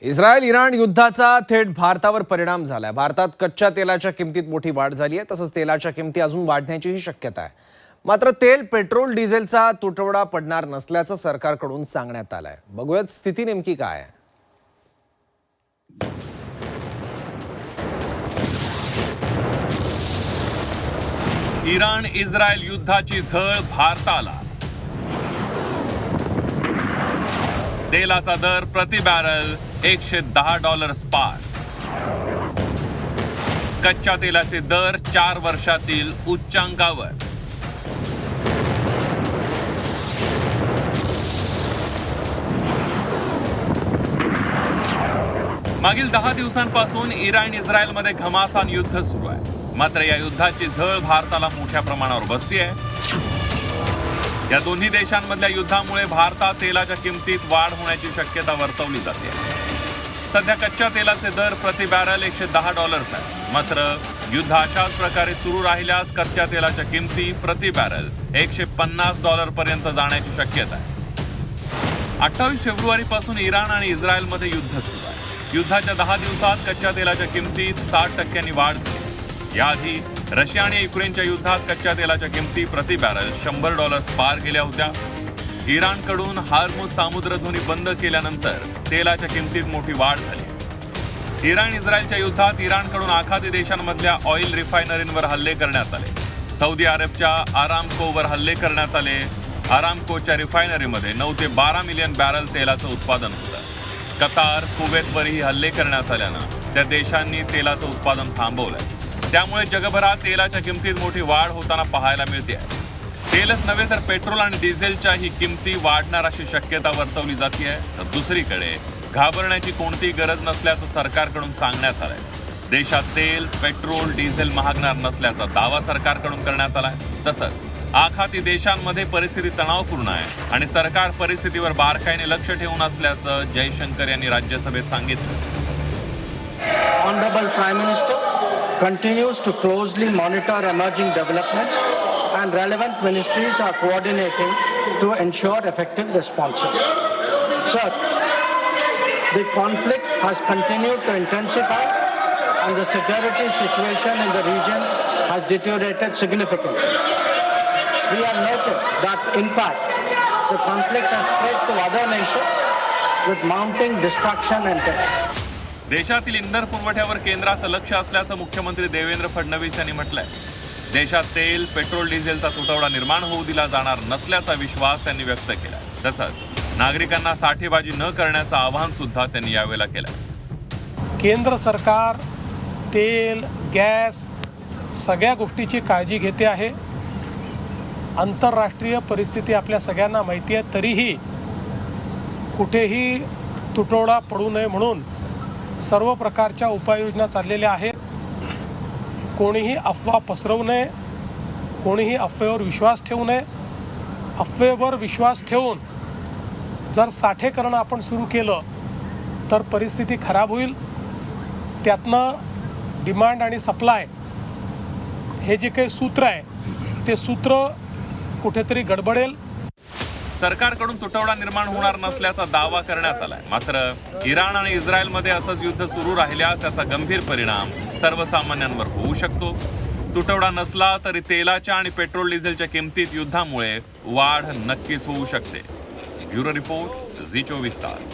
Israel Iran युद्धाचा थेट भारतावर परिणाम झालाय। भारतात कच्च्या तेलाच्या किमतीत मोठी वाढ झाली आहे, तसंच तेलाच्या किमती अजून वाढण्याचीही शक्यता आहे। मात्र तेल, पेट्रोल, डिझेलचा तुटवडा पडणार नसल्याचं सरकारकडून सांगण्यात आलंय। बघूयात स्थिती नेमकी काय आहे। इराण इस्रायल युद्धाची झळ भारताला। तेलाचा दर प्रति बॅरल $110 पार। कच्च्या तेलाचे दर 4 वर्षातील उच्चांकावर। मागील 10 दिवसांपासून इराण इस्रायलमध्ये घमासान युद्ध सुरू आहे। मात्र या युद्धाची झळ भारताला मोठ्या प्रमाणावर बसती आहे। या दोन्ही देशांमधल्या युद्धामुळे भारतात तेलाच्या किमतीत वाढ होण्याची शक्यता वर्तवली जाते। सध्या कच्च्या तेलाचे दर प्रति बॅरल $110 आहे। मात्र युद्ध अशाच प्रकारे सुरू राहिल्यास कच्च्या तेलाच्या किमती प्रति बॅरल $150 पर्यंत जाण्याची शक्यता आहे। 28 फेब्रुवारीपासून इराण आणि इस्रायलमध्ये युद्ध सुरू आहे। युद्धाच्या 10 दिवसात कच्च्या तेलाच्या किमतीत 60% वाढ झाली। याआधी रशिया आणि युक्रेनच्या युद्धात कच्च्या तेलाच्या किमती प्रति बॅरल $100 पार गेल्या होत्या। इराणकडून हार्मुझ सामुद्रधुनी बंद केल्यानंतर तेलाच्या किमतीत मोठी वाढ झाली। इराण इस्रायलच्या युद्धात इराणकडून आखाती देशांमधल्या ऑइल रिफायनरींवर हल्ले करण्यात आले। सौदी अरेबच्या आरामकोवर हल्ले करण्यात आले। आरामकोच्या रिफायनरीमध्ये 9 ते 12 मिलियन बॅरल तेलाचं उत्पादन होतं। कतार, कुवेतवरही हल्ले करण्यात आल्यानं त्या देशांनी तेलाचं उत्पादन थांबवलंय। त्यामुळे जगभरात तेलाच्या किमतीत मोठी वाढ होताना पाहायला मिळते आहे। तेलच नव्हे तर पेट्रोल आणि डिझेलच्याही किमती वाढणार अशी शक्यता वर्तवली जाते आहे। तर दुसरीकडे घाबरण्याची कोणतीही गरज नसल्याचं सरकारकडून सांगण्यात आलंय। देशात तेल, पेट्रोल, डिझेल महागणार नसल्याचा दावा सरकारकडून करण्यात आलाय। तसंच आखाती देशांमध्ये परिस्थिती तणावपूर्ण आहे आणि सरकार परिस्थितीवर बारकाईने लक्ष ठेवून असल्याचं जयशंकर यांनी राज्यसभेत सांगितलं। Honorable Prime Minister continues to closely monitor emerging developments and relevant ministries are coordinating to ensure effective responses. Sir, the conflict has continued to intensify and the security situation in the region has deteriorated significantly. We have noted that, in fact, the conflict has spread to other nations with mounting destruction and deaths. देशातील इंधन पुरवठ्यावर केंद्राचं लक्ष असल्याचं मुख्यमंत्री देवेंद्र फडणवीस यांनी म्हटलंय। देशात तेल, पेट्रोल, डिझेलचा तुटवडा निर्माण होऊ दिला जाणार नसल्याचा विश्वास त्यांनी व्यक्त केला। तसंच नागरिकांना साठेबाजी न करण्याचं आवाहन सुद्धा त्यांनी यावेळेला केलं। केंद्र सरकार तेल, गॅस सगळ्या गोष्टीची काळजी घेते आहे। आंतरराष्ट्रीय परिस्थिती आपल्या सगळ्यांना माहिती आहे, तरीही कुठेही तुटवडा पडू नये म्हणून सर्व प्रकारच्या उपाययोजना चाललेल्या आहेत। कोणीही अफवा पसरवू नये, कोणीही अफवेवर विश्वास ठेवू नये। अफवेवर विश्वास ठेवून जर साठे करणं आपण सुरू केलं तर परिस्थिती खराब होईल। त्यातनं डिमांड आणि सप्लाय हे जे काही सूत्र आहे ते सूत्र कुठेतरी गडबडेल। सरकारकडून तुटवडा निर्माण होणार नसल्याचा दावा करण्यात आलाय। मात्र इराण आणि इस्रायलमध्ये असंच युद्ध सुरू राहिल्यास याचा गंभीर परिणाम सर्वसामान्यांवर होऊ शकतो। तुटवडा नसला तरी तेलाच्या आणि पेट्रोल डिझेलच्या किमतीत युद्धामुळे वाढ नक्कीच होऊ शकते। ब्युरो रिपोर्ट, झी 24 तास।